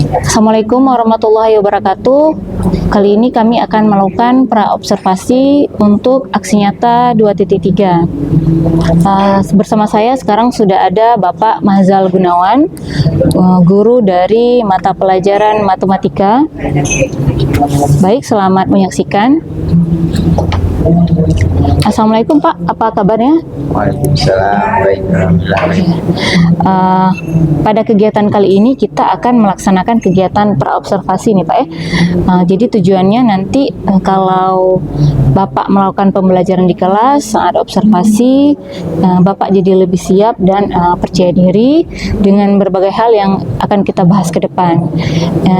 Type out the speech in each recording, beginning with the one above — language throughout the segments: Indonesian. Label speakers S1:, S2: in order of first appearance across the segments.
S1: Assalamualaikum warahmatullahi wabarakatuh. Kali ini kami akan melakukan praobservasi untuk aksi nyata 2.3. Bersama saya sekarang sudah ada Bapak Mahzal Gunawan, guru dari mata pelajaran matematika. Baik, selamat menyaksikan. Assalamualaikum Pak, apa kabarnya?
S2: Waalaikumsalam, baik, alhamdulillah baik.
S1: Pada kegiatan kali ini kita akan melaksanakan kegiatan praobservasi nih Pak ya. Jadi tujuannya nanti kalau Bapak melakukan pembelajaran di kelas saat observasi, Bapak jadi lebih siap dan percaya diri dengan berbagai hal yang akan kita bahas ke depan.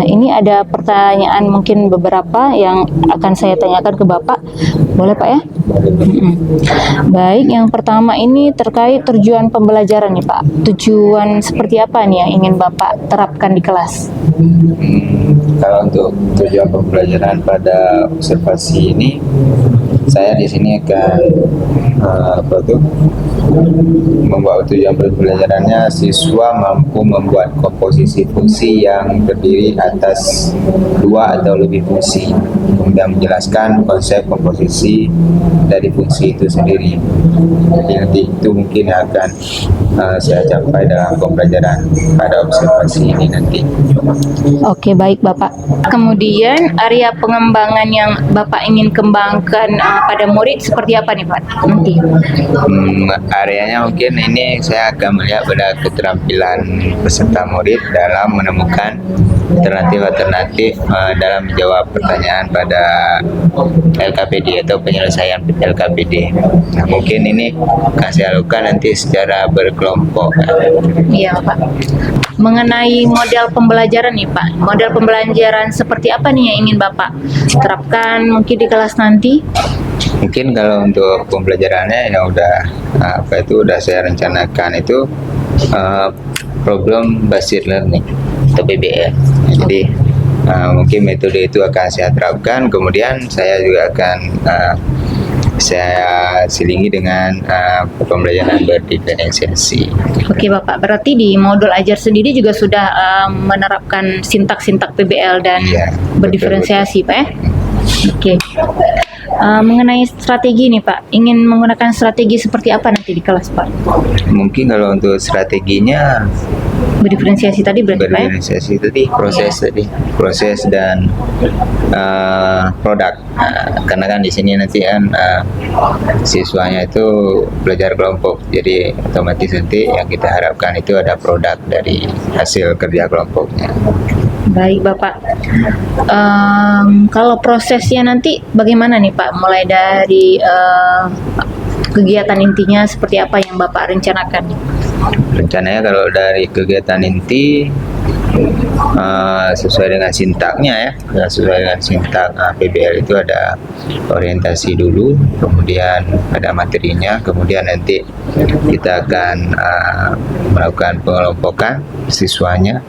S1: Ini ada pertanyaan mungkin beberapa yang akan saya tanyakan ke Bapak. Boleh Pak ya? Baik, yang pertama ini terkait tujuan pembelajaran nih Pak. Tujuan seperti apa nih yang ingin Bapak terapkan di kelas?
S2: Kalau untuk tujuan pembelajaran pada observasi ini, saya di sini akan membuat tujuan pembelajarannya siswa mampu membuat komposisi fungsi yang terdiri atas dua atau lebih fungsi, kemudian menjelaskan konsep komposisi dari fungsi itu sendiri. Jadi nanti itu mungkin akan saya capai dalam pembelajaran pada observasi ini nanti.
S1: Oke, baik Bapak. Kemudian area pengembangan yang Bapak ingin kembangkan pada murid seperti apa nih Pak nanti?
S2: Areanya mungkin ini saya akan melihat pada keterampilan peserta murid dalam menemukan alternatif dalam menjawab pertanyaan pada LKPD atau penyelesaian LKPD. Nah, mungkin ini akan saya lakukan nanti secara berkelompok.
S1: Iya Pak. Mengenai model pembelajaran nih Pak, model pembelajaran seperti apa nih yang ingin Bapak terapkan mungkin di kelas nanti?
S2: Mungkin kalau untuk pembelajarannya ya udah saya rencanakan itu problem based learning atau PBL. Jadi mungkin metode itu akan saya terapkan, kemudian saya juga akan saya selingi dengan pembelajaran berdiferensiasi.
S1: Oke Bapak, berarti di modul ajar sendiri juga sudah menerapkan sintak-sintak PBL dan berdiferensiasi Pak ya? Oke. Mengenai strategi nih Pak, ingin menggunakan strategi seperti apa nanti di kelas Pak?
S2: Mungkin kalau untuk strateginya
S1: Berdiferensiasi tadi berarti Pak ya?
S2: berdiferensiasi tadi proses dan produk. Karena kan di sini nanti kan siswanya itu belajar kelompok, jadi otomatis nanti yang kita harapkan itu ada produk dari hasil kerja kelompoknya.
S1: Baik Bapak, kalau prosesnya nanti bagaimana nih Pak? Mulai dari kegiatan intinya seperti apa yang Bapak rencanakan?
S2: Rencananya kalau dari kegiatan inti sesuai dengan sintaknya sesuai dengan sintak PBL itu ada orientasi dulu, kemudian ada materinya, kemudian nanti kita akan melakukan pengelompokan siswanya,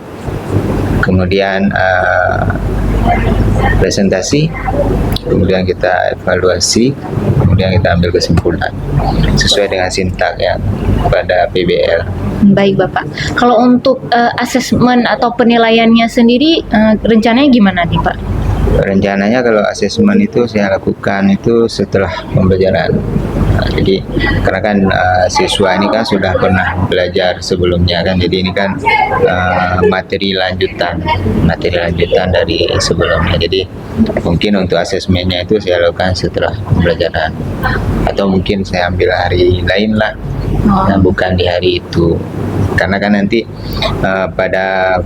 S2: kemudian presentasi, kemudian kita evaluasi, kemudian kita ambil kesimpulan sesuai dengan sintak yang pada PBL.
S1: Baik Bapak, kalau untuk asesmen atau penilaiannya sendiri rencananya gimana nih Pak?
S2: Rencananya kalau asesmen itu saya lakukan itu setelah pembelajaran. Jadi karena kan siswa ini kan sudah pernah belajar sebelumnya kan, jadi ini kan materi lanjutan dari sebelumnya. Jadi mungkin untuk asesmennya itu saya lakukan setelah pembelajaran, atau mungkin saya ambil hari lain lah, bukan di hari itu. Karena kan nanti pada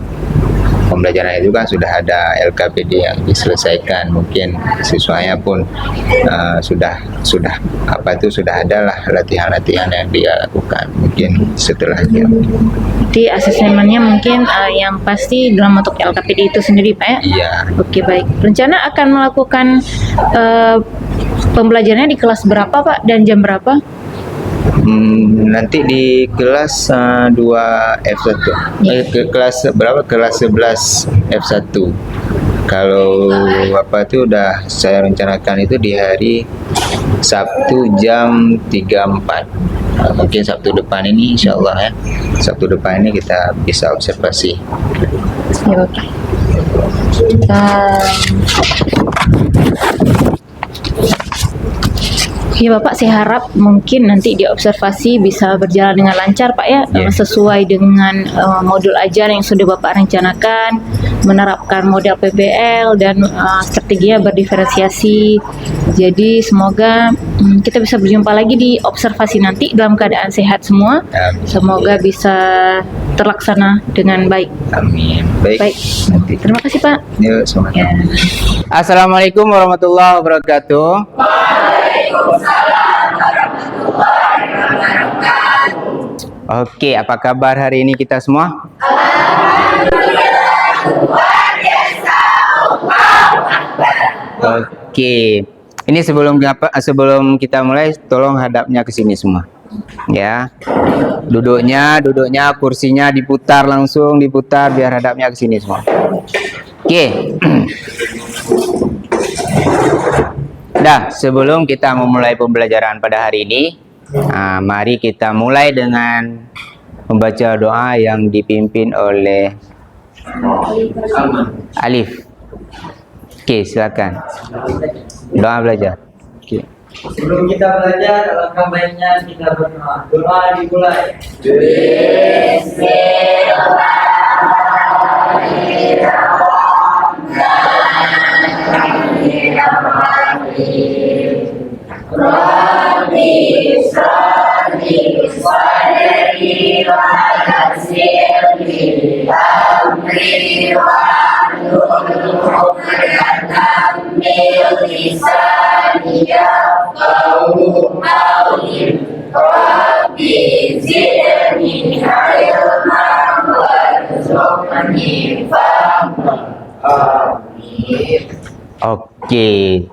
S2: pembelajaran itu kan sudah ada LKPD yang diselesaikan, mungkin siswanya pun sudah ada lah latihan-latihan yang dia lakukan mungkin setelahnya.
S1: Jadi asesmennya mungkin yang pasti dalam bentuk LKPD itu sendiri Pak ya?
S2: Iya.
S1: Oke baik. Rencana akan melakukan pembelajarannya di kelas berapa Pak dan jam berapa?
S2: Nanti di kelas 2 F1. Ke kelas berapa? Kelas 11 F1. Kalau udah saya rencanakan itu di hari Sabtu jam 3.4. Mungkin Sabtu depan ini insya Allah ya. Sabtu depan ini kita bisa observasi.
S1: Ya, oke. Ya Bapak, saya harap mungkin nanti di observasi bisa berjalan dengan lancar Pak ya, sesuai dengan modul ajar yang sudah Bapak rencanakan, menerapkan model PBL dan strateginya berdiferensiasi. Jadi semoga kita bisa berjumpa lagi di observasi nanti dalam keadaan sehat semua. Semoga bisa terlaksana dengan baik.
S2: Amin. Baik.
S1: Nanti. Terima kasih Pak.
S2: Yuk, semangat.
S1: Ya.
S2: Assalamualaikum warahmatullahi wabarakatuh. Oke, apa kabar hari ini kita semua? Oke, ini sebelum kita mulai, tolong hadapnya ke sini semua, ya. Duduknya, kursinya diputar biar hadapnya ke sini semua. Oke. Dah, sebelum kita memulai pembelajaran pada hari ini, mari kita mulai dengan membaca doa yang dipimpin oleh Alif. Oke, silakan. Doa belajar. Oke.
S3: Sebelum kita belajar, alangkah baiknya kita berdoa. Doa dimulai.
S2: Oke,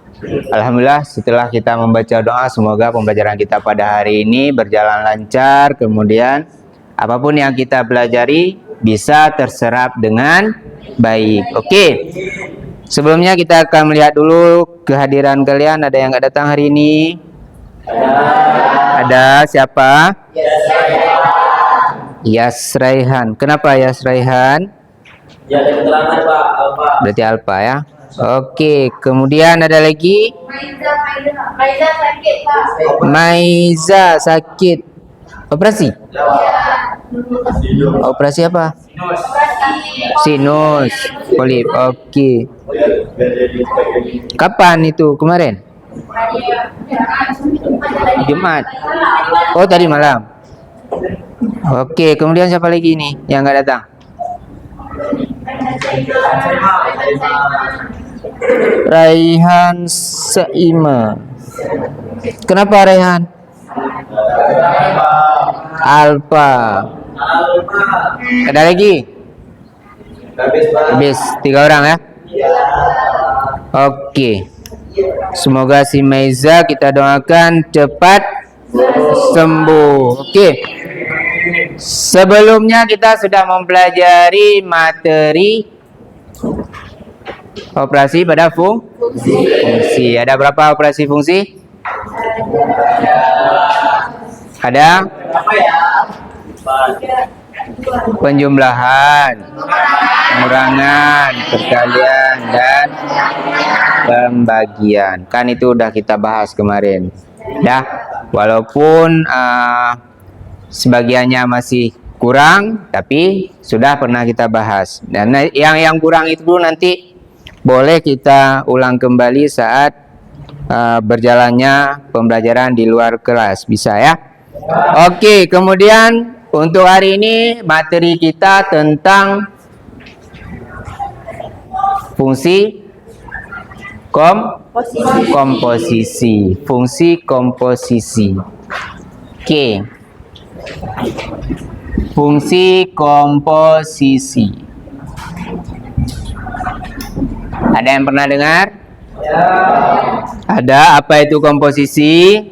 S2: alhamdulillah setelah kita membaca doa, semoga pembelajaran kita pada hari ini berjalan lancar. Kemudian apapun yang kita pelajari bisa terserap dengan baik. Oke, sebelumnya kita akan melihat dulu kehadiran kalian. Ada yang nggak datang hari ini? Ada siapa? Yasraihan. Kenapa Yasraihan?
S3: Ya, ada keterangan Pak, Alfa.
S2: Berarti Alfa ya. Oke, kemudian ada lagi
S4: Maiza sakit Pak.
S2: Maiza sakit. Operasi? Operasi apa? Sinus. Polip. Oke. Kapan itu kemarin? Jumat. Oh, tadi malam. Oke, kemudian siapa lagi nih yang nggak datang? Raihan Saima. Kenapa Raihan? Alfa. Ada lagi? Habis 3 orang ya? Oke. Semoga si Maiza kita doakan cepat sembuh. Oke. Sebelumnya kita sudah mempelajari materi operasi pada fungsi. Ada berapa operasi fungsi? Ada penjumlahan, pengurangan, perkalian, dan pembagian. Kan itu udah kita bahas kemarin. Dah, walaupun sebagiannya masih kurang, tapi sudah pernah kita bahas. Dan yang kurang itu dulu nanti boleh kita ulang kembali saat berjalannya pembelajaran di luar kelas, bisa ya? Oke, kemudian untuk hari ini materi kita tentang fungsi komposisi. Fungsi komposisi. Oke. Fungsi komposisi. Ada yang pernah dengar? Ada. Apa itu komposisi?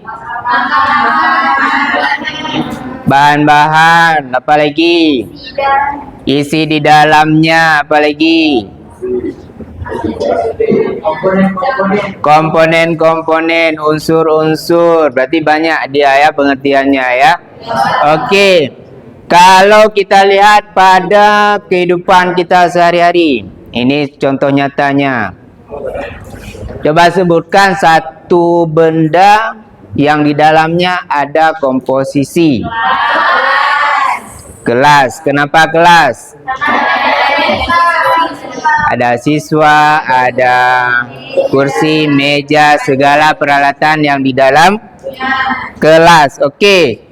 S2: Bahan-bahan. Apa lagi? Isi di dalamnya. Apa lagi? Komponen-komponen, unsur-unsur. Berarti banyak dia ya pengertiannya ya. Oke. Kalau kita lihat pada kehidupan kita sehari-hari, Ini contoh nyatanya. Coba sebutkan satu benda yang di dalamnya ada komposisi. Kelas. Kenapa kelas? Ada siswa, ada kursi, meja, segala peralatan yang di dalam kelas. Oke.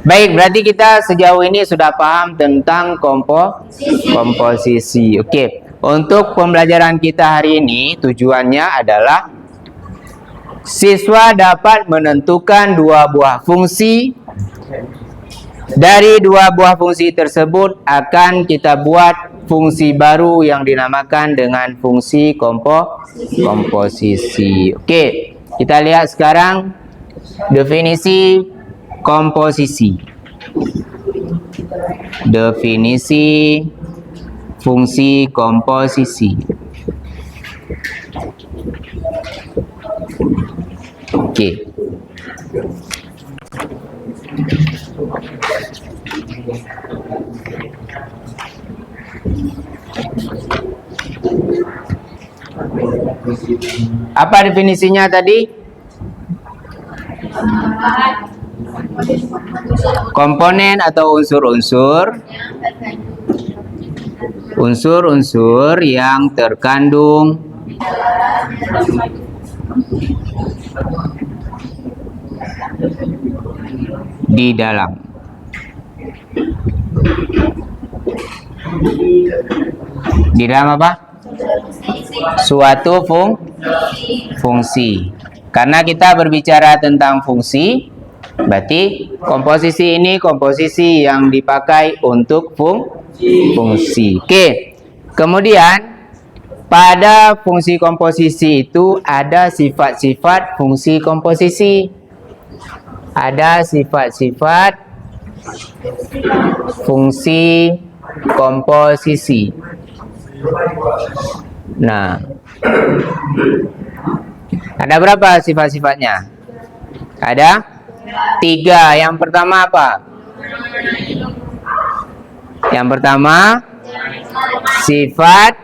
S2: Baik, berarti kita sejauh ini sudah paham tentang komposisi. Oke. Untuk pembelajaran kita hari ini tujuannya adalah siswa dapat menentukan dua buah fungsi. Dari dua buah fungsi tersebut akan kita buat fungsi baru yang dinamakan dengan fungsi komposisi. Oke, kita lihat sekarang definisi komposisi. Definisi fungsi komposisi. Oke. Apa definisinya tadi? Komponen atau unsur-unsur yang terkandung di dalam apa? Suatu fungsi. Karena kita berbicara tentang fungsi, berarti komposisi ini komposisi yang dipakai untuk fungsi. Oke. Kemudian pada fungsi komposisi itu ada sifat-sifat fungsi komposisi. Ada sifat-sifat fungsi komposisi. Nah, ada berapa sifat-sifatnya? Ada 3. Yang pertama apa? Yang pertama sifat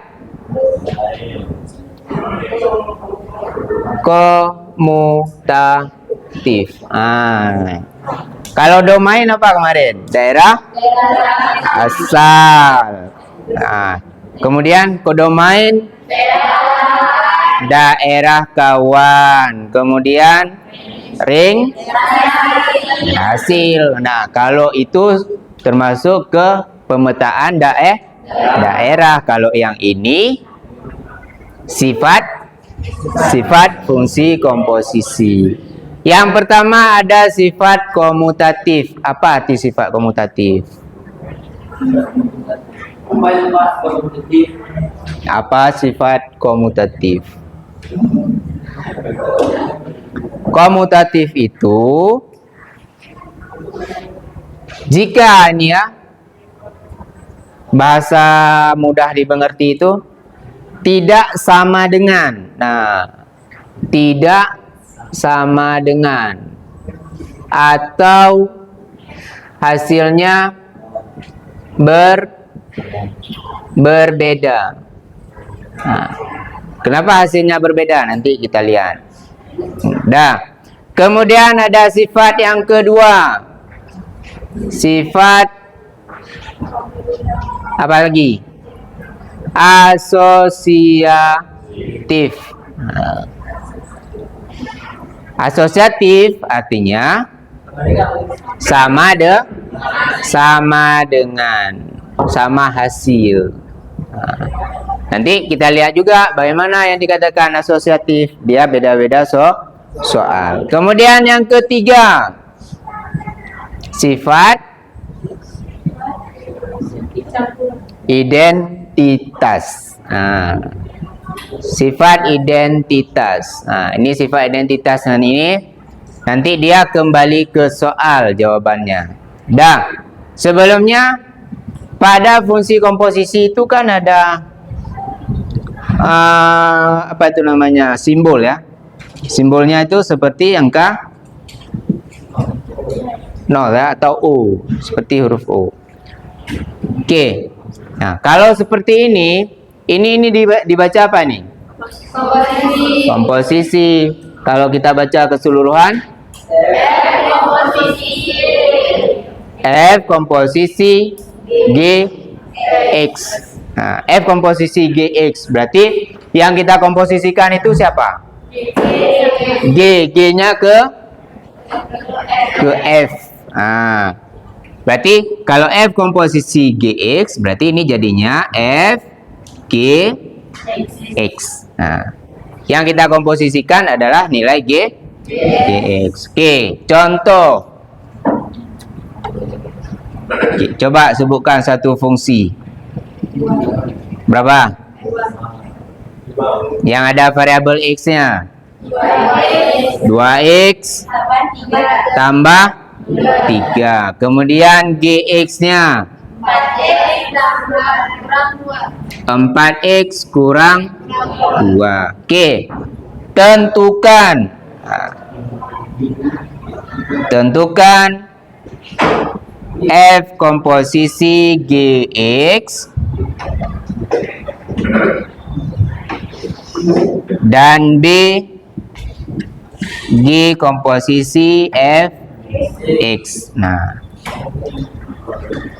S2: komutatif. Kalau domain apa kemarin? Daerah asal. Kemudian kodomain daerah kawan. Kemudian ring hasil. Nah, kalau itu termasuk ke pemetaan daerah. Kalau yang ini sifat fungsi komposisi. Yang pertama ada sifat komutatif. Apa arti sifat komutatif? Apa sifat komutatif? Komutatif itu jika ini ya bahasa mudah dimengerti itu tidak sama dengan. Nah, tidak sama dengan atau hasilnya berbeda. Nah, kenapa hasilnya berbeda? Nanti kita lihat. Kemudian ada sifat yang kedua. Sifat apa lagi? Asosiatif. Asosiatif artinya sama dengan, sama hasil. Nanti kita lihat juga bagaimana yang dikatakan asosiatif. Dia beda-beda soal. Kemudian yang ketiga, sifat identitas. Sifat identitas. Ini sifat identitas ini nanti dia kembali ke soal jawabannya. Sebelumnya pada fungsi komposisi itu kan ada apa itu namanya, simbol ya. Simbolnya itu seperti angka 0 ya, atau O, seperti huruf O. Oke. Nah, kalau seperti ini Ini dibaca apa nih?
S4: Komposisi.
S2: Komposisi. Kalau kita baca keseluruhan,
S4: Komposisi.
S2: F komposisi GX. Nah, F komposisi GX berarti yang kita komposisikan itu siapa? G-nya ke F. Nah, berarti kalau F komposisi GX berarti ini jadinya F GX. Nah, yang kita komposisikan adalah nilai GX. Oke, contoh. Oke, coba sebutkan satu fungsi. Berapa? Yang ada variabel X-nya 2X tambah 3. Kemudian GX-nya 4X kurang 2. Oke, tentukan. Tentukan F komposisi GX dan B G komposisi Fx. Nah,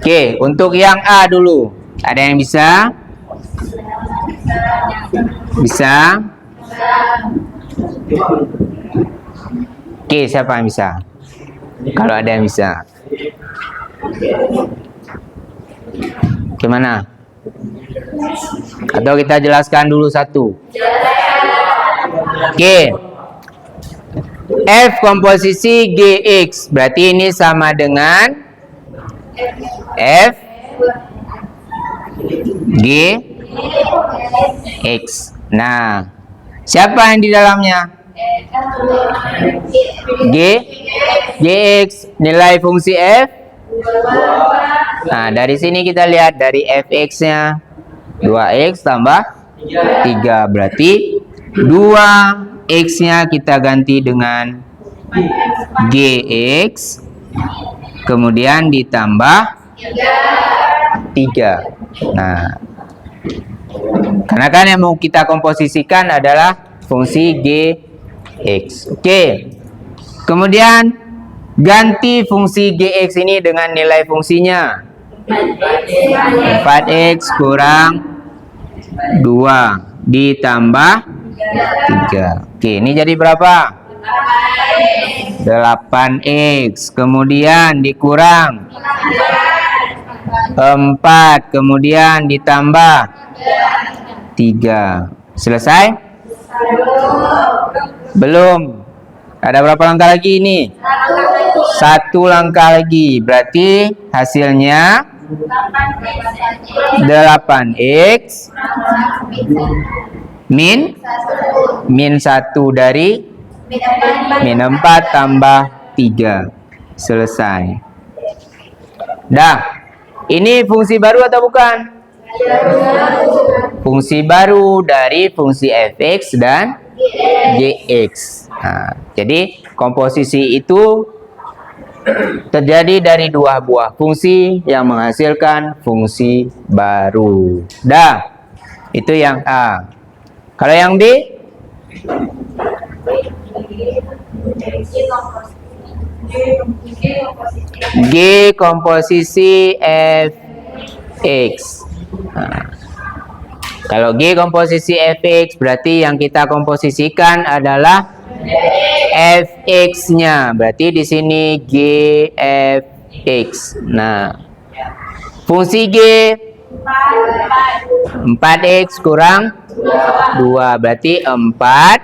S2: oke, untuk yang A dulu, ada yang bisa? Bisa? Oke, siapa yang bisa? Kalau ada yang bisa, gimana? Atau kita jelaskan dulu satu? Oke, F komposisi GX berarti ini sama dengan F GX. Nah, siapa yang di dalamnya? GX, nilai fungsi F. Nah, dari sini kita lihat dari Fx-nya 2x tambah 3 berarti 2x-nya kita ganti dengan GX kemudian ditambah 3. Nah, karena kan yang mau kita komposisikan adalah fungsi GX. Oke. Kemudian ganti fungsi GX ini dengan nilai fungsinya 4x kurang 2 ditambah 3. Oke, ini jadi berapa? 8x. Kemudian dikurang 4. Kemudian ditambah 3. Selesai? Belum. Ada berapa langkah lagi ini? 1 langkah lagi. Berarti hasilnya 8x min 1 dari min 4 tambah 3. Selesai. Dah. Ini fungsi baru atau bukan? Fungsi baru dari fungsi fx dan gx. Nah, jadi komposisi itu terjadi dari dua buah fungsi yang menghasilkan fungsi baru. Dah, itu yang A. Kalau yang B? G komposisi fx. Nah, kalau G komposisi fx berarti yang kita komposisikan adalah fx-nya. Berarti di sini gfx. Nah, fungsi G 4x kurang 2 berarti 4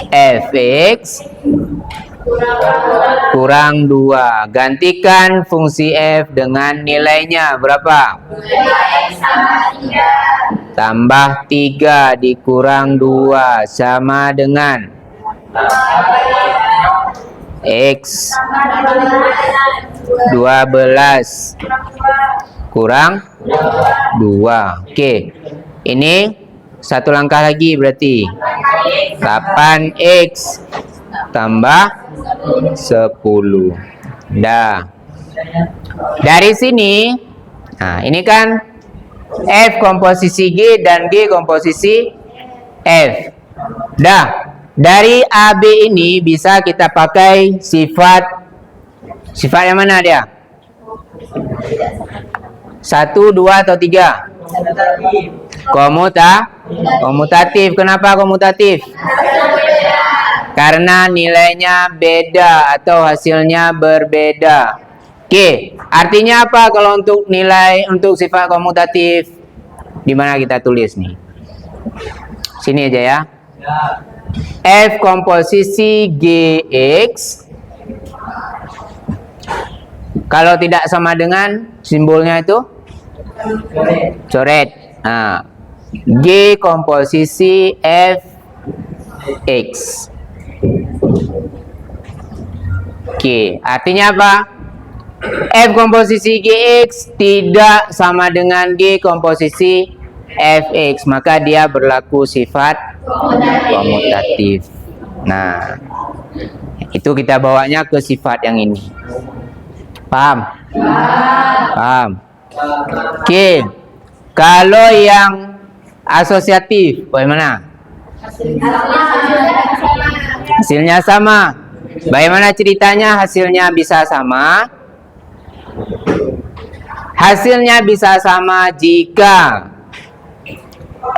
S2: fx kurang 2. Gantikan fungsi f dengan nilainya berapa? Tambah 3 dikurang 2 sama dengan x 12 kurang 2. Oke, ini satu langkah lagi berarti 8x tambah 10. Dah. Dari sini, nah ini kan
S5: F komposisi G dan G komposisi F. Dah, dari A, B ini bisa kita pakai sifat yang mana dia? 1, 2 atau 3? Komutatif. Kenapa komutatif? Karena nilainya beda atau hasilnya berbeda. Oke, artinya apa kalau untuk nilai untuk sifat komutatif? Di mana kita tulis nih? Sini aja ya. F komposisi GX kalau tidak sama dengan simbolnya itu coret. Nah, G komposisi FX. Oke, artinya apa? F komposisi GX tidak sama dengan G komposisi FX, maka dia berlaku sifat komutatif. Nah, itu kita bawanya ke sifat yang ini. Paham? Paham. Oke. Kalau yang asosiatif, bagaimana? Hasilnya sama. Bagaimana ceritanya hasilnya bisa sama? Hasilnya bisa sama jika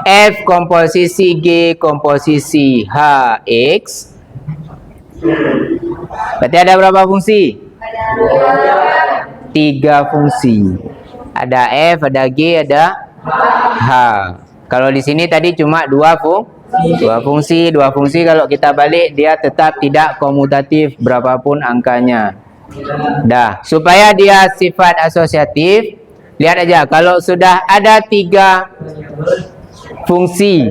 S5: F komposisi G komposisi HX. Berarti ada berapa fungsi? 3 fungsi. Ada F, ada G, ada H. Kalau di sini tadi cuma 2 fungsi. 2 fungsi kalau kita balik dia tetap tidak komutatif berapapun angkanya. Dah, supaya dia sifat asosiatif, lihat aja kalau sudah ada 3 fungsi.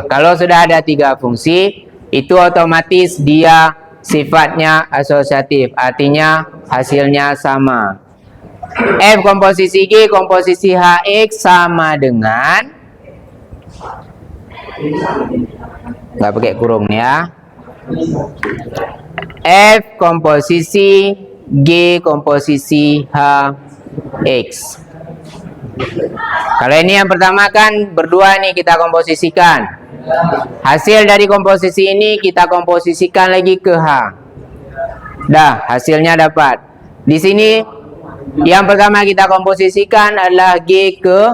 S5: Kalau sudah ada 3 fungsi, itu otomatis dia sifatnya asosiatif, artinya hasilnya sama. F komposisi G komposisi HX sama dengan, nggak pakai kurung ya, F komposisi G komposisi HX. Kalau ini yang pertama kan berdua nih kita komposisikan. Hasil dari komposisi ini kita komposisikan lagi ke H. Dah, hasilnya dapat. Di sini yang pertama kita komposisikan adalah G ke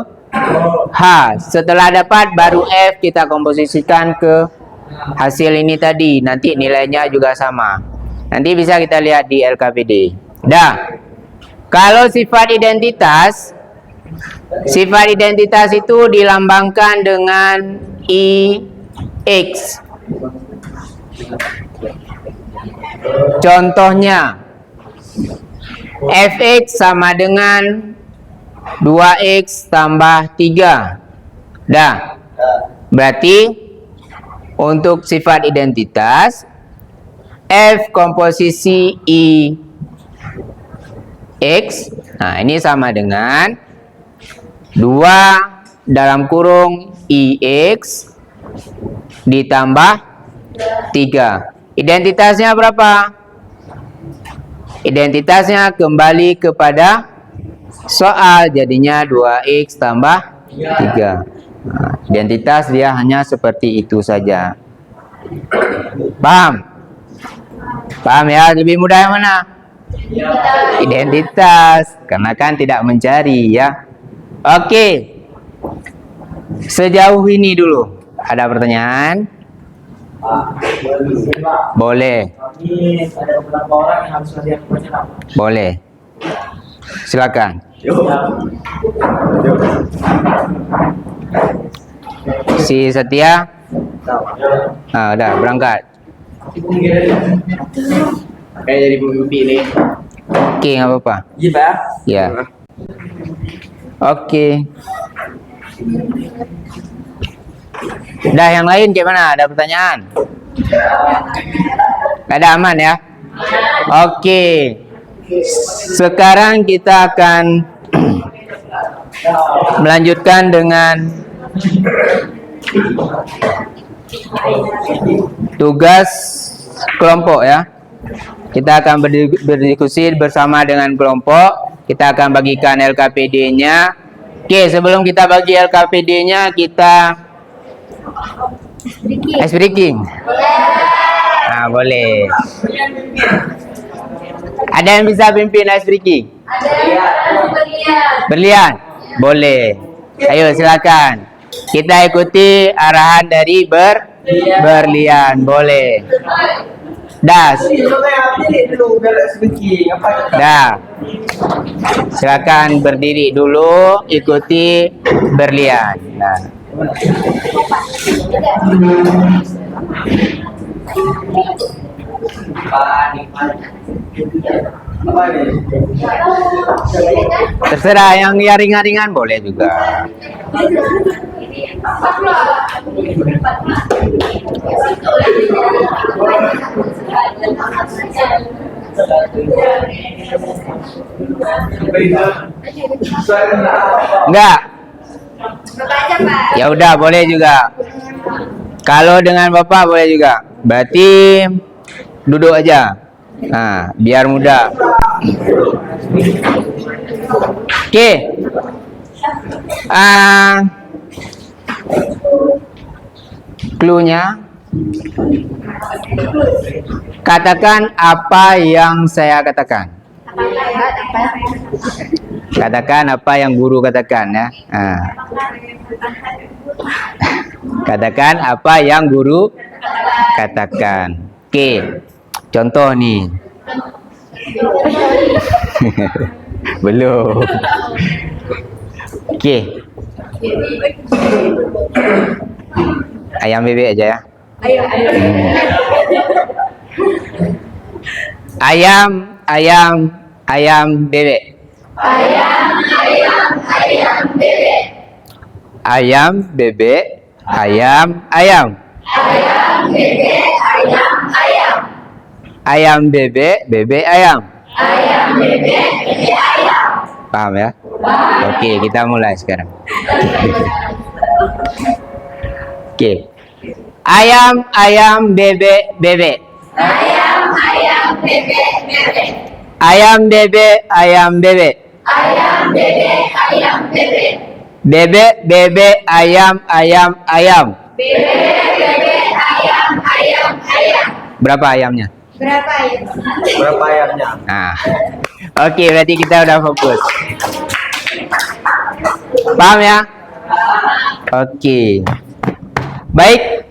S5: H. Setelah dapat baru F kita komposisikan ke hasil ini tadi. Nanti nilainya juga sama. Nanti bisa kita lihat di LKPD. Dah. Kalau sifat identitas itu dilambangkan dengan IX. Contohnya Fx sama dengan 2x tambah 3. Dah. Berarti untuk sifat identitas F komposisi IX, nah ini sama dengan 2 dalam kurung IX ditambah 3. Identitasnya berapa? Identitasnya kembali kepada soal, jadinya 2x tambah 3. Nah, identitas dia hanya seperti itu saja. Paham? Paham ya? Lebih mudah yang mana? Identitas, karena kan tidak mencari ya. Oke. Sejauh ini dulu ada pertanyaan? Boleh.
S3: Ini ada beberapa orang yang harus latihan pertanyaan.
S5: Boleh. Silakan. Si Setia? Udah berangkat.
S3: Kayak jadi pemimpin ini.
S5: Oke, nggak apa-apa.
S3: Iya, Pak.
S5: Ya. Oke. Dah, yang lain gimana? Ada pertanyaan? Ada aman ya? Oke. Sekarang kita akan melanjutkan dengan tugas kelompok ya. Kita akan berdiskusi bersama dengan kelompok. Kita akan bagikan LKPD-nya Oke, sebelum kita bagi LKPD-nya, kita ice breaking. Nah, boleh. Ada yang bisa pimpin ice breaking? Berlian? Boleh. Ayo silakan. Kita ikuti arahan dari berlian. Boleh. Das. Dah. Silakan berdiri dulu, ikuti berlian. Nah. Terserah, yang ringan-ringan boleh juga. Enggak? Ya udah, boleh juga. Kalau dengan Bapak boleh juga. Berarti duduk aja. Nah, biar mudah. Oke. Clue-nya, katakan apa yang saya katakan. Katakan apa yang guru katakan ya. Katakan apa yang guru katakan. Oke. Contoh nih. Belum. Oke. Ayam bebek aja ya. Ayam bebek. Ayam bebek, ayam. Ayam bebek, bebek ayam. Paham ya? Oke, kita mulai sekarang. Oke. Ayam bebek, bebek. Ayam bebek, ayam bebek. Bebek, bebek, ayam. Berapa ayamnya?
S3: Berapa ayamnya?
S5: Nah, oke, berarti kita udah fokus. Paham ya? Oke. Baik,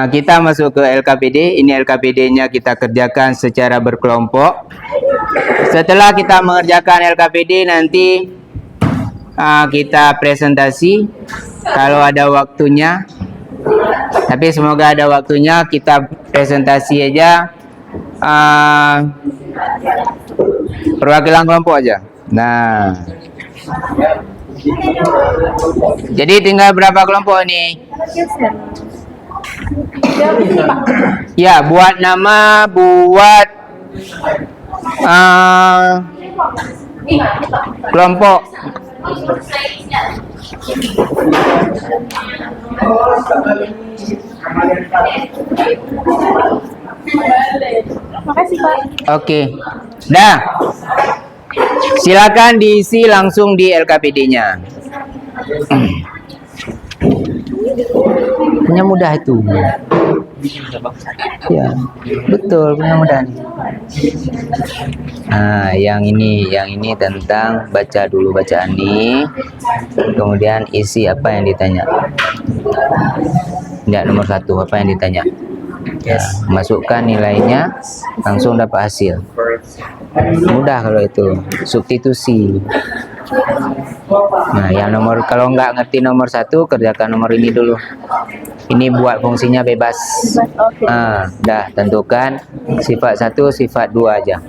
S5: kita masuk ke LKPD. Ini LKPD-nya kita kerjakan secara berkelompok. Setelah kita mengerjakan LKPD, nanti kita presentasi kalau ada waktunya. Tapi semoga ada waktunya, kita presentasi aja. Perwakilan kelompok aja. Nah, jadi tinggal berapa kelompok ini? Ya, buat nama, buat kelompok.
S4: Makasih Pak.
S5: Oke, dah. Silakan diisi langsung di LKPD-nya. Punya mudah itu. Ya, betul, punya mudah nih. Nah, yang ini tentang baca dulu bacaan nih. Kemudian isi apa yang ditanya. Tidak, nomor 1 apa yang ditanya. Ya, masukkan nilainya, langsung dapat hasil. Mudah kalau itu, substitusi. Nah, yang nomor, kalau nggak ngerti nomor 1, kerjakan nomor ini dulu. Ini buat fungsinya bebas. Dah, tentukan sifat 1, sifat 2 aja.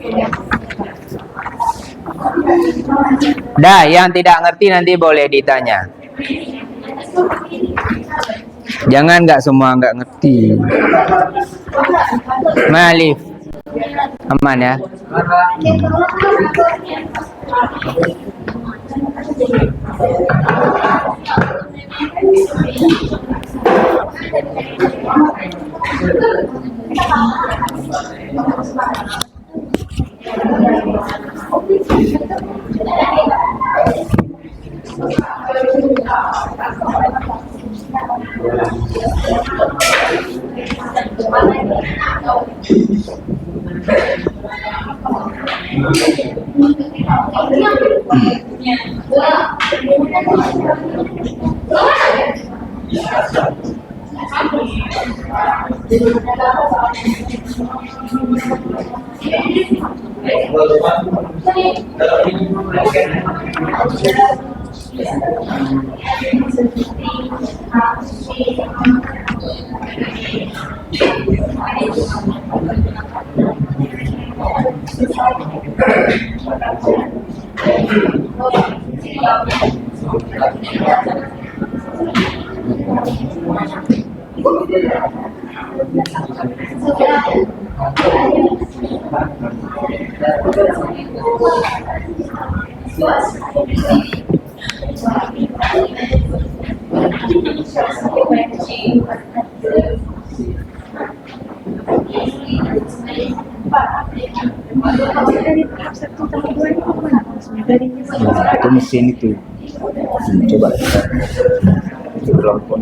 S5: Dah, yang tidak ngerti nanti boleh ditanya. Jangan nggak semua nggak ngerti. Malif, aman ya.
S2: Itu mesin itu. Coba itu kelompok.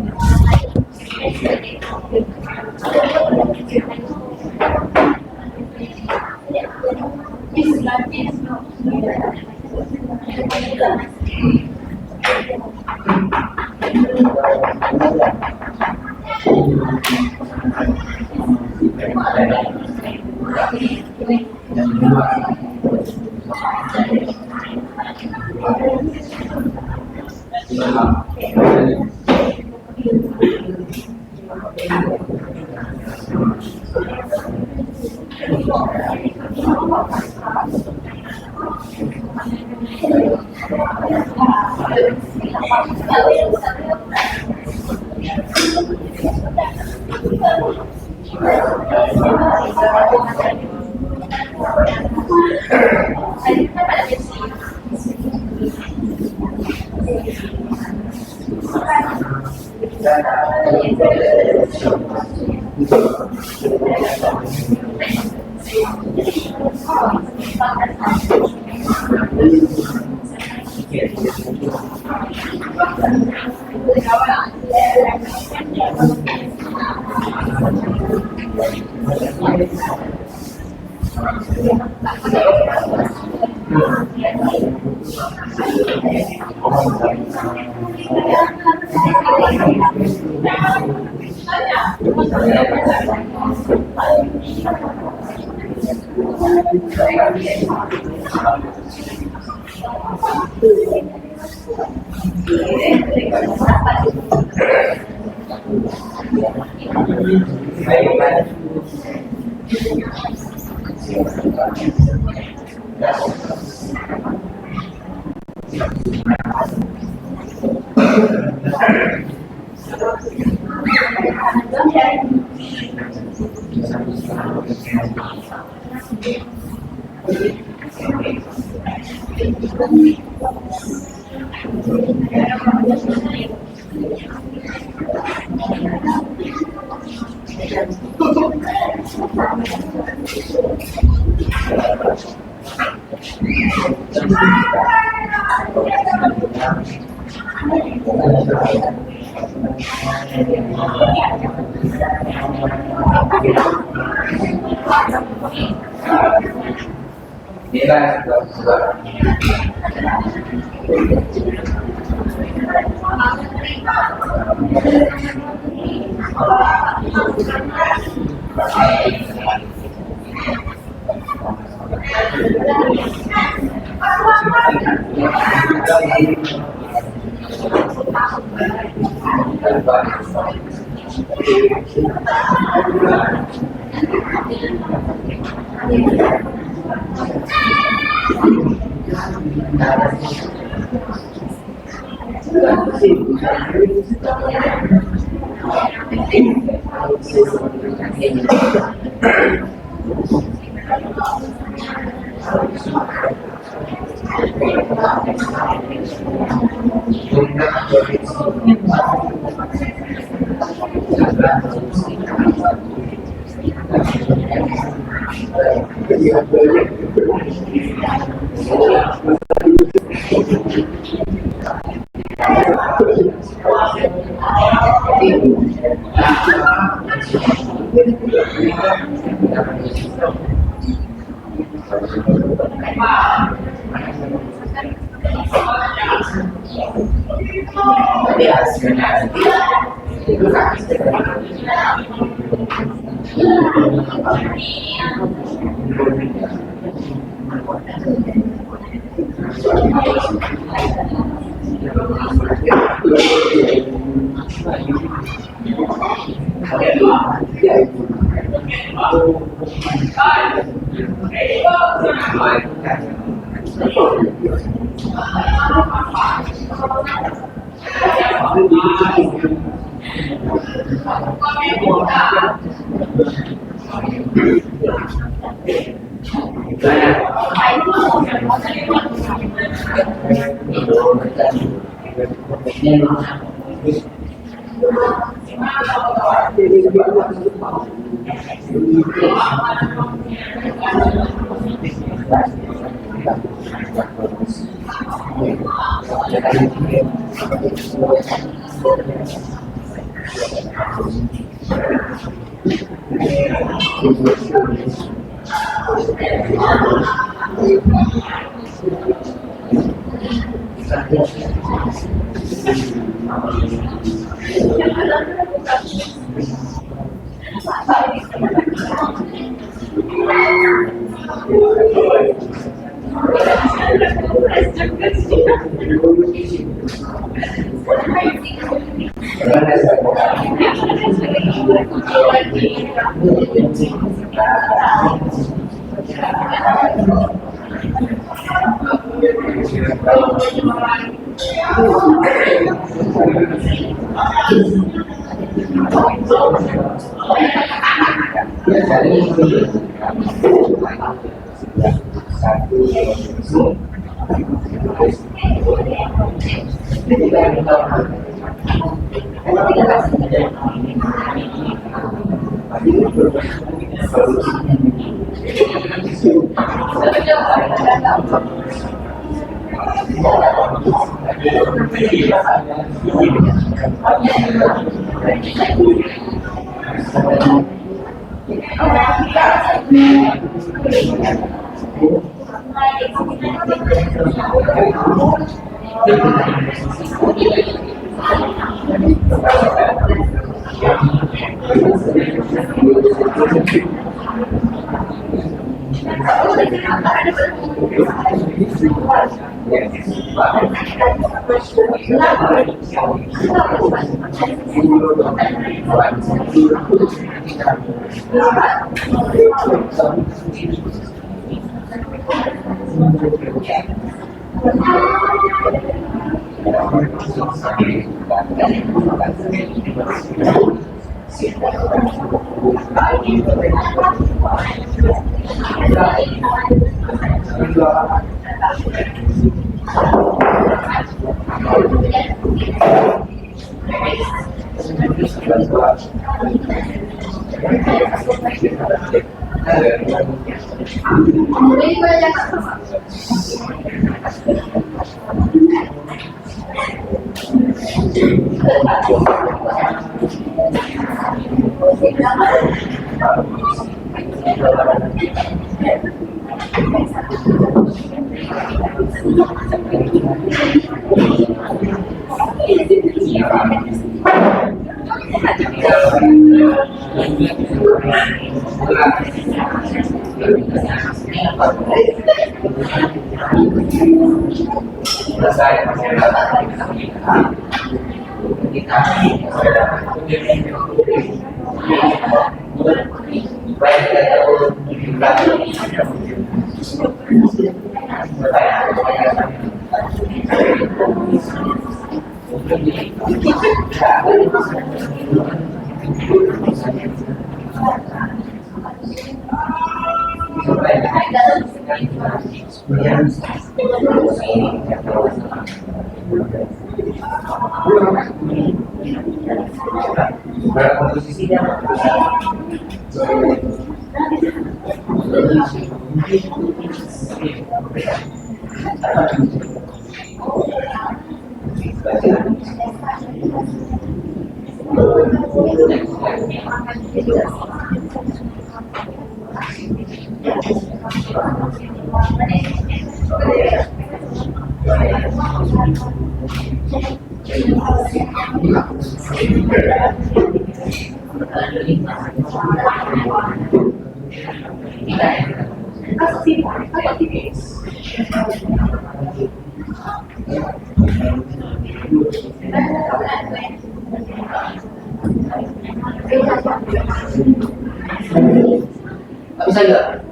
S3: Bisa nggak?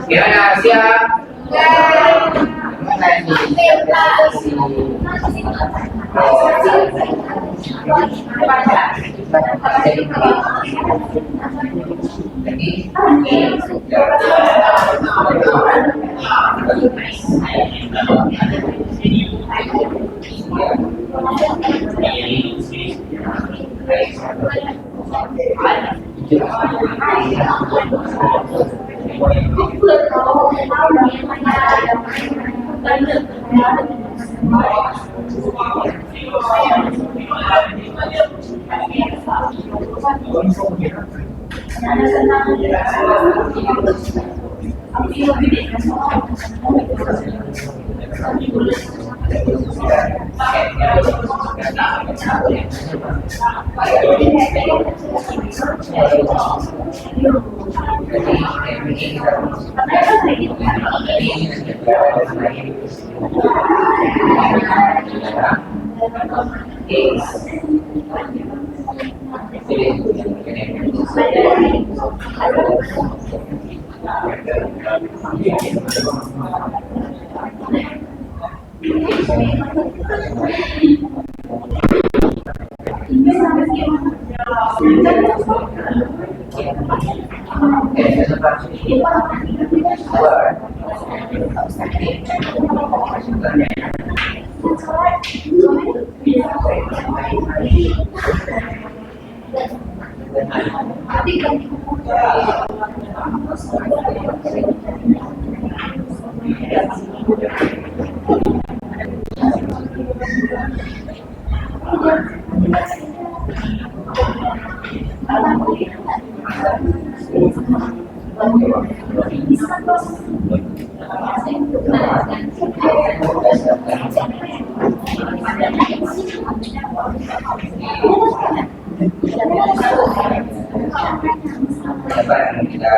S5: Gimana, siap?
S2: apa yang kita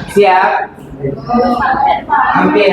S2: siap. Hampir.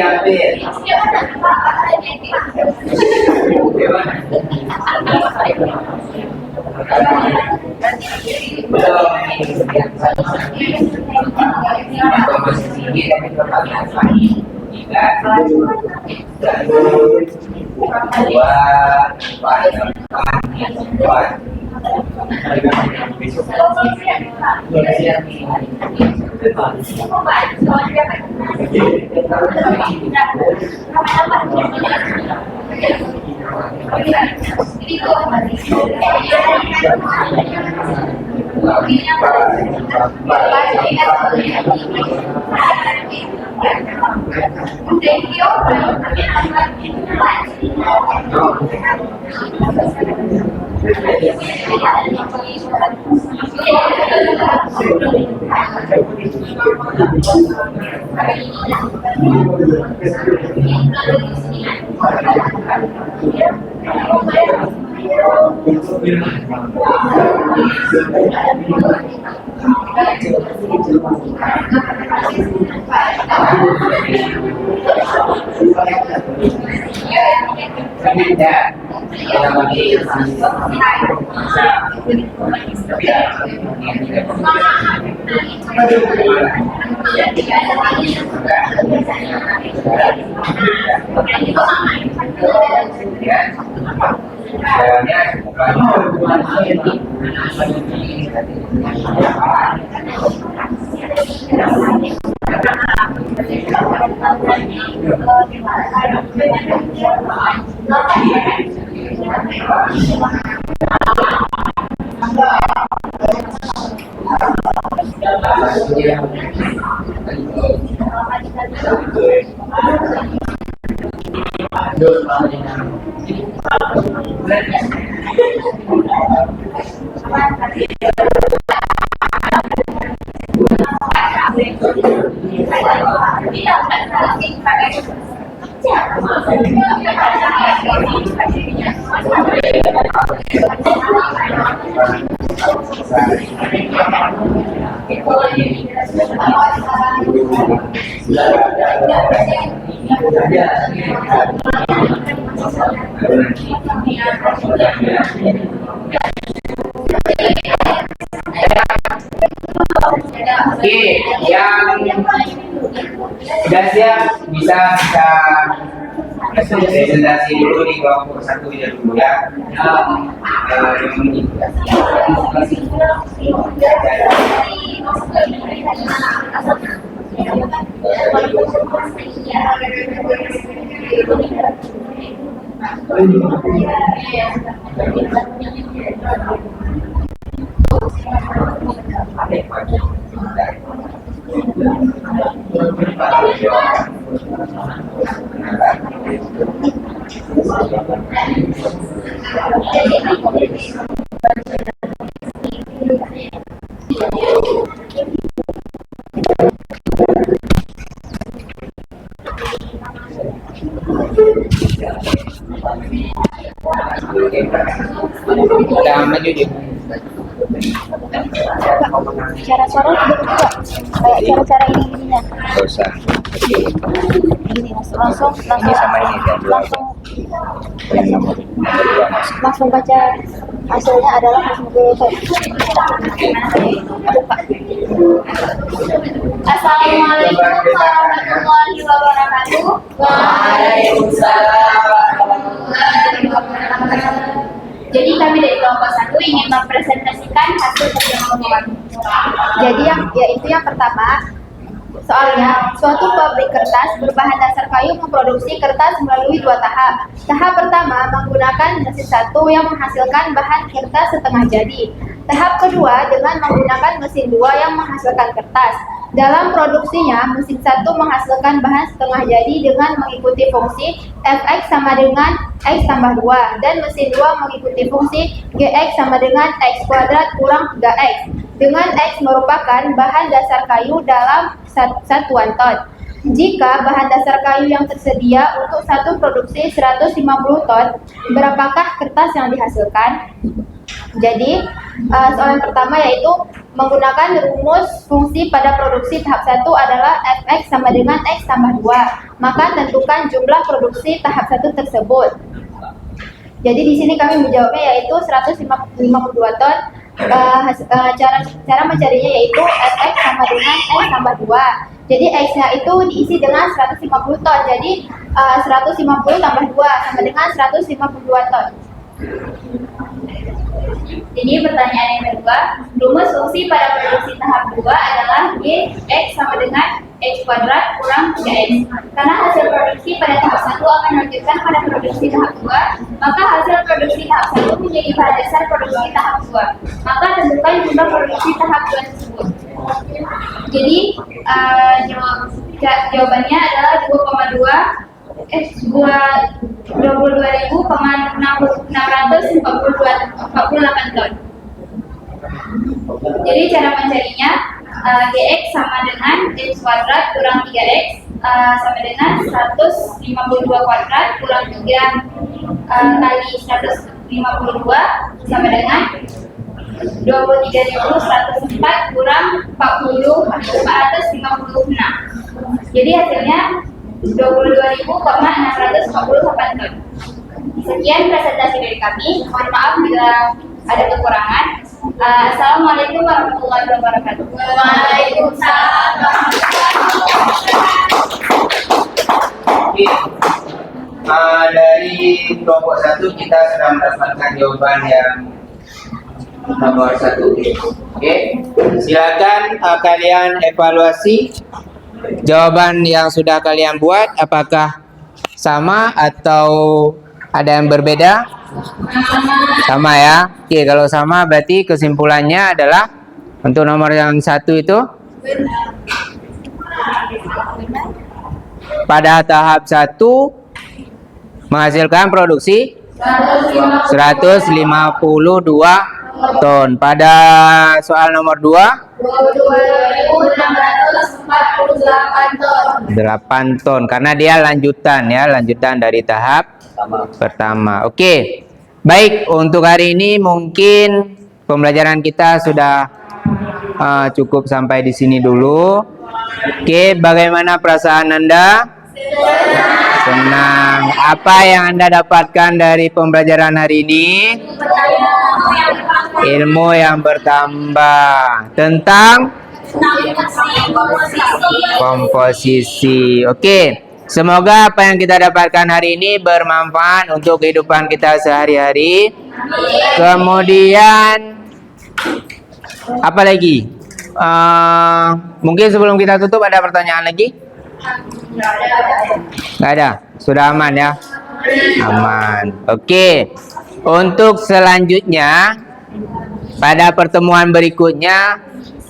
S2: Oke, yang sudah siap bisa presentasi dulu di kelompok satu ya dulu ya. Kita maju
S4: Cara suara juga kayak cara-cara ininya.
S2: Nggak usah.
S4: Gini langsung
S2: Ini sama ini ya, dua.
S4: langsung
S2: Yang nomor dua masuk.
S4: langsung baca hasilnya adalah langsung ke Assalamualaikum warahmatullahi wabarakatuh.
S3: Waalaikumsalam.
S4: Jadi kami dari kelompok 1 ingin mempresentasikan hasil kerja kelompok. Jadi yang pertama, soalnya suatu pabrik kertas berbahan dasar kayu memproduksi kertas melalui 2 tahap. Tahap pertama menggunakan mesin 1 yang menghasilkan bahan kertas setengah jadi. Tahap kedua dengan menggunakan mesin 2 yang menghasilkan kertas. Dalam produksinya, mesin 1 menghasilkan bahan setengah jadi dengan mengikuti fungsi Fx sama dengan X tambah 2 dan mesin 2 mengikuti fungsi Gx sama dengan X kuadrat kurang 3X dengan X merupakan bahan dasar kayu dalam satuan ton. Jika bahan dasar kayu yang tersedia untuk satu produksi 150 ton, berapakah kertas yang dihasilkan? Jadi, soalan pertama yaitu menggunakan rumus fungsi pada produksi tahap 1 adalah Fx sama dengan X tambah 2. Maka tentukan jumlah produksi tahap 1 tersebut. Jadi di sini kami menjawabnya yaitu 152 ton. Cara mencarinya yaitu Fx sama dengan X tambah 2. Jadi X-nya itu diisi dengan 150 ton. Jadi 150 tambah 2 sama dengan 152 ton. Jadi pertanyaan yang kedua, rumus fungsi pada produksi tahap 2 adalah Gx sama dengan X kuadrat kurang 3X. Karena hasil produksi pada tahap 1 akan melanjutkan pada produksi tahap 2, maka hasil produksi tahap 1 menjadi bahan dasar produksi tahap 2. Maka tentukan jumlah produksi tahap 2 tersebut. Jadi jawabannya adalah 22.648 ton. Jadi cara mencarinya Gx sama dengan X kuadrat kurang 3X sama dengan 152 kuadrat kurang 3 kali 152 sama dengan 23.104 kurang 456. Jadi hasilnya 22.648 ton. Sekian presentasi dari kami. Mohon maaf bila ada kekurangan. Assalamualaikum warahmatullahi wabarakatuh. Waalaikumsalam.
S2: Oke. Dari kelompok 1 kita sudah mendapatkan jawaban yang nomor 1. Oke. Silakan kalian evaluasi jawaban yang sudah kalian buat, apakah sama atau ada yang berbeda? Sama ya. Oke, kalau sama berarti kesimpulannya adalah untuk nomor yang 1 itu pada tahap 1 menghasilkan produksi 152 ton. Pada soal nomor 2
S4: 22.648 ton.
S2: 8 ton karena dia lanjutan ya, lanjutan dari tahap pertama. Oke. Baik, untuk hari ini mungkin pembelajaran kita sudah cukup sampai di sini dulu. Oke, bagaimana perasaan Anda? Senang. Apa yang Anda dapatkan dari pembelajaran hari ini? Ilmu yang bertambah tentang komposisi. Oke. Semoga apa yang kita dapatkan hari ini bermanfaat untuk kehidupan kita sehari-hari. Kemudian apa lagi? Mungkin sebelum kita tutup ada pertanyaan lagi? Nggak ada. Sudah aman ya? Aman. Oke. Untuk selanjutnya pada pertemuan berikutnya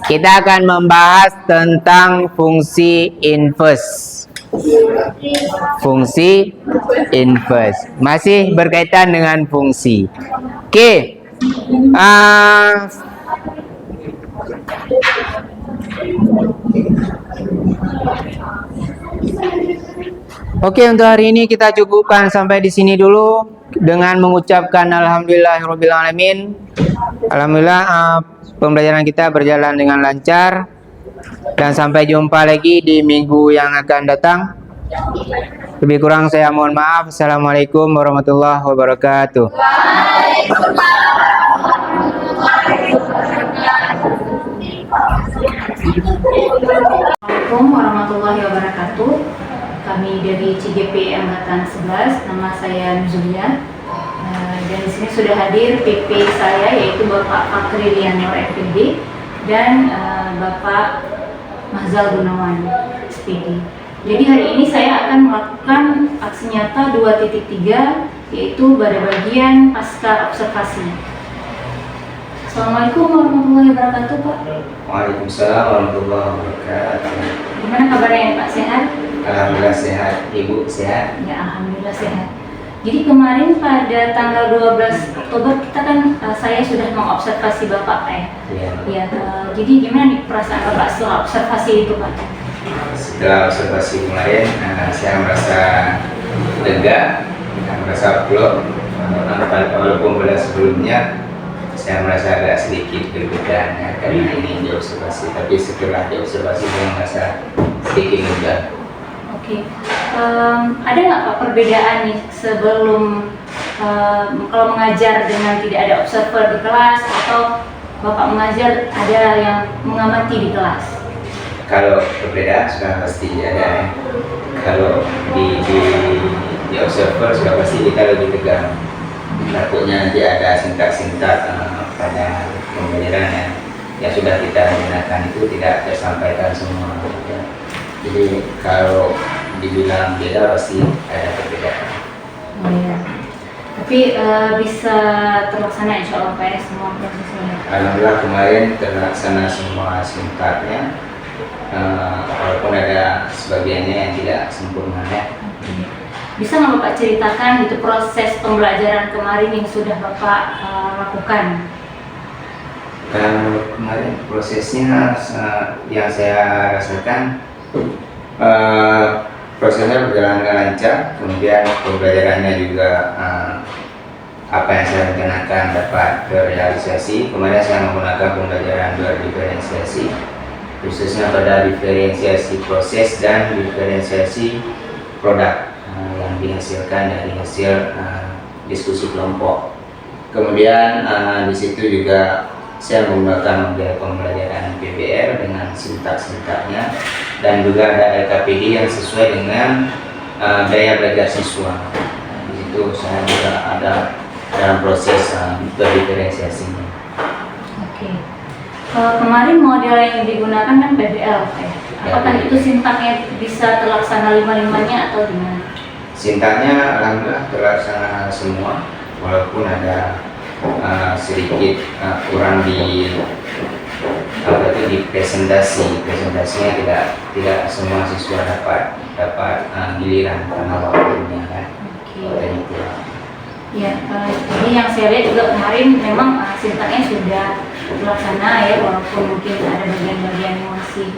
S2: kita akan membahas tentang fungsi inverse. Fungsi inverse masih berkaitan dengan fungsi. Oke. Oke, untuk hari ini kita cukupkan sampai di sini dulu dengan mengucapkan alhamdulillahirabbil alamin. Alhamdulillah
S5: pembelajaran kita berjalan dengan lancar dan sampai jumpa lagi di minggu yang akan datang. Lebih kurang saya mohon maaf. Assalamualaikum warahmatullahi wabarakatuh.
S1: Assalamualaikum warahmatullahi wabarakatuh. Kami dari CGP Angkatan 11, nama saya Nuzulia. Dan di sini sudah hadir PP saya, yaitu Bapak Fakri Lianor FPD dan Bapak Mahzal Gunawan SPD. Jadi hari ini saya akan melakukan aksi nyata 2.3, yaitu pada bagian pasca observasi. Assalamualaikum warahmatullahi wabarakatuh, Pak.
S2: Waalaikumsalam warahmatullahi wabarakatuh.
S1: Gimana kabarnya Pak, sehat?
S2: Alhamdulillah sehat, Ibu sehat.
S1: Ya, alhamdulillah sehat. Jadi kemarin pada tanggal 12 Oktober kita kan saya sudah mengobservasi Bapak ya.
S2: Iya.
S1: Ya, jadi gimana nih perasaan Bapak setelah observasi itu, Pak?
S2: Setelah observasi kemarin, saya merasa lega, merasa plong. Walaupun pada sebelumnya saya merasa agak sedikit deg-degan ya, karena ini diobservasi. Tapi setelah diobservasi saya merasa sedikit lega.
S1: Oke. Ada nggak Pak perbedaan nih sebelum kalau mengajar dengan tidak ada observer di kelas, atau Bapak mengajar ada yang mengamati di kelas?
S2: Kalau perbedaan sudah pasti ada ya. Kalau di observer sudah pasti kita lebih tegang. Takutnya nanti ada sintak-sintak pada pembelajaran yang sudah kita gunakan itu tidak tersampaikan semua. Ya. Jadi kalau dibilang beda pasti ada perbedaan.
S1: Oh iya. Tapi bisa terlaksana insya Allah Pak ya, semua prosesnya.
S2: Alhamdulillah kemarin terlaksana semua sintaknya, walaupun ada sebagiannya yang tidak sempurna ya.
S1: Bisa nggak Bapak ceritakan gitu proses pembelajaran kemarin yang sudah Bapak lakukan?
S2: Kalau kemarin prosesnya yang saya rasakan, prosesnya berjalan dengan lancar, kemudian pembelajarannya juga apa yang saya rencanakan dapat terrealisasi. Kemarin saya menggunakan pembelajaran berdiferensiasi, khususnya pada diferensiasi proses dan diferensiasi produk yang dihasilkan dari hasil diskusi kelompok. Kemudian di situ juga saya menggunakan model pembelajaran PBR dengan sintak-sintaknya, dan juga ada LKPD yang sesuai dengan daya belajar siswa. Di situ saya juga ada dalam proses berdiferensiasinya.
S1: Oke. Kemarin model yang digunakan kan PBL, ya. Apakah
S2: Ya.
S1: itu sintaknya bisa terlaksana lima-limanya atau gimana?
S2: Sintaknya alhamdulillah terlaksana semua, walaupun ada sedikit kurang di presentasinya tidak semua siswa dapat giliran karena waktunya kan.
S1: Oke. Ya, jadi yang saya lihat juga kemarin memang sintaknya sudah terlaksana ya, walaupun mungkin ada bagian-bagian yang masih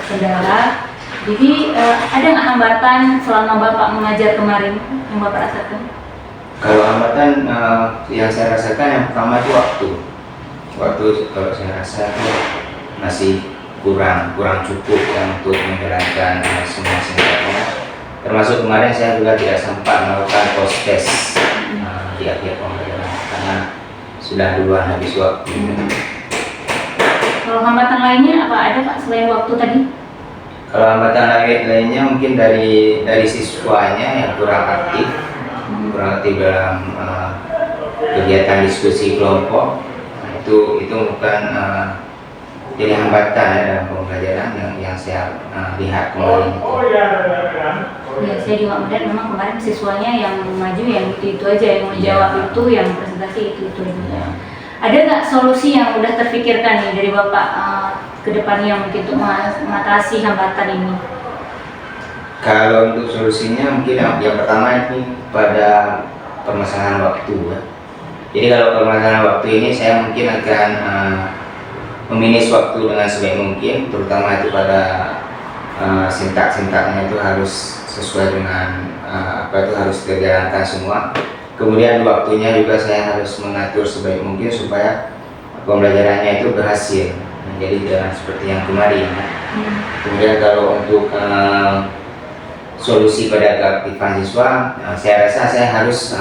S1: kendala. Jadi ada nggak hambatan selama Bapak mengajar kemarin yang Bapak rasakan?
S2: Kalau hambatan yang saya rasakan yang pertama itu waktu kalau saya rasa itu masih kurang cukup ya, untuk menjalankan semua sintaknya. Termasuk kemarin saya juga tidak sempat melakukan post test di akhir pembelajaran karena sudah duluan habis waktu.
S1: Kalau hambatan lainnya apa ada Pak selain waktu tadi?
S2: Kalau hambatan lainnya mungkin dari siswanya yang kurang aktif dalam kegiatan diskusi kelompok. Nah, itu bukan jadi hambatan ya dalam pembelajaran yang saya lihat kemarin.
S1: Ya, saya juga melihat memang kemarin siswanya yang maju yang itu aja, yang menjawab itu, yang presentasi itu aja.
S2: Ya.
S1: Ada nggak solusi yang udah terpikirkan nih dari Bapak ke depannya mungkin untuk mengatasi hambatan ini?
S2: Kalau untuk solusinya mungkin yang pertama ini pada permasalahan waktu ya. Jadi kalau permasalahan waktu ini saya mungkin akan meminus waktu dengan sebaik mungkin, terutama itu pada sintak-sintaknya itu harus sesuai dengan harus terjalankan semua. Kemudian waktunya juga saya harus mengatur sebaik mungkin supaya pembelajarannya itu berhasil. Jadi dengan seperti yang kemarin. Kemudian kalau untuk solusi pada keaktifan siswa, saya rasa saya harus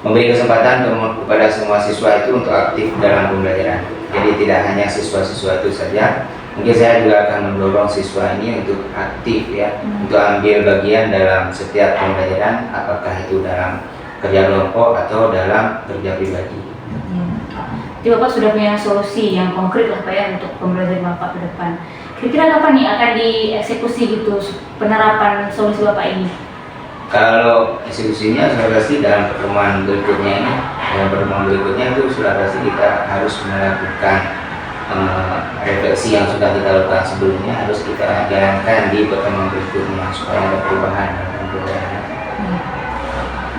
S2: memberi kesempatan kepada semua siswa itu untuk aktif dalam pembelajaran. Jadi tidak hanya siswa-siswa itu saja. Mungkin saya juga akan mendorong siswa ini untuk aktif ya, untuk ambil bagian dalam setiap pembelajaran, apakah itu dalam kerja kelompok atau dalam kerja pribadi.
S1: Jadi Bapak sudah punya solusi yang konkret lah Pak ya untuk pembelajaran Bapak ke depan. Kira-kira kapan nih akan dieksekusi gitu penerapan solusi Bapak ini?
S2: Kalau eksekusinya sudah pasti dalam pertemuan berikutnya ini, dalam pertemuan berikutnya itu sudah pasti kita harus melakukan refleksi yang sudah kita lakukan sebelumnya, harus kita jalankan di pertemuan berikutnya supaya ada perubahan dalam pembelajaran.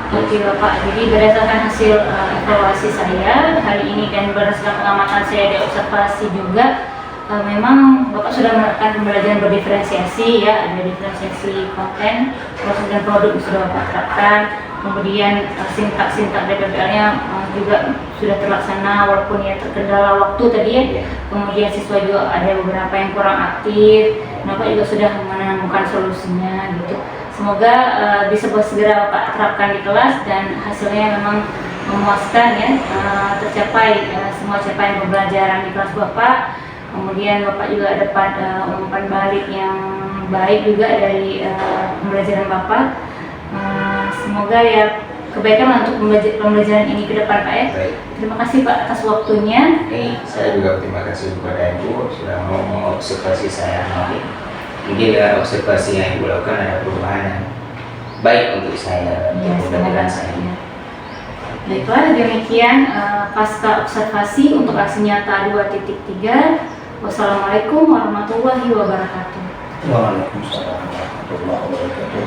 S1: Oke Bapak, jadi berdasarkan hasil evaluasi saya hari ini dan berdasarkan pengamatan saya di observasi juga, memang Bapak sudah menerapkan pembelajaran berdiferensiasi ya, ada diferensiasi konten, proses dan produk sudah Bapak terapkan, kemudian sintak DPPL-nya juga sudah terlaksana walaupun ya terkendala waktu tadi ya, kemudian siswa juga ada beberapa yang kurang aktif, Bapak juga sudah menemukan solusinya gitu. Semoga bisa segera Bapak terapkan di kelas dan hasilnya memang memuaskan ya, tercapai semua capaian pembelajaran di kelas Bapak. Kemudian Bapak juga dapat umpan balik yang baik juga dari pembelajaran Bapak. Semoga ya kebaikan untuk pembelajaran ini ke depan Pak ya.
S2: Baik.
S1: Terima kasih Pak atas waktunya.
S2: Saya juga terima kasih kepada Ibu sudah mau mengobservasi saya hari ini. Mungkin dengan observasi yang Ibu lakukan ada perubahan yang baik untuk saya, untuk pembelajaran saya.
S1: Baiklah, demikian pasca observasi untuk aksi nyata 2.3. Wassalamualaikum warahmatullahi wabarakatuh.
S6: Waalaikumsalam warahmatullahi wabarakatuh.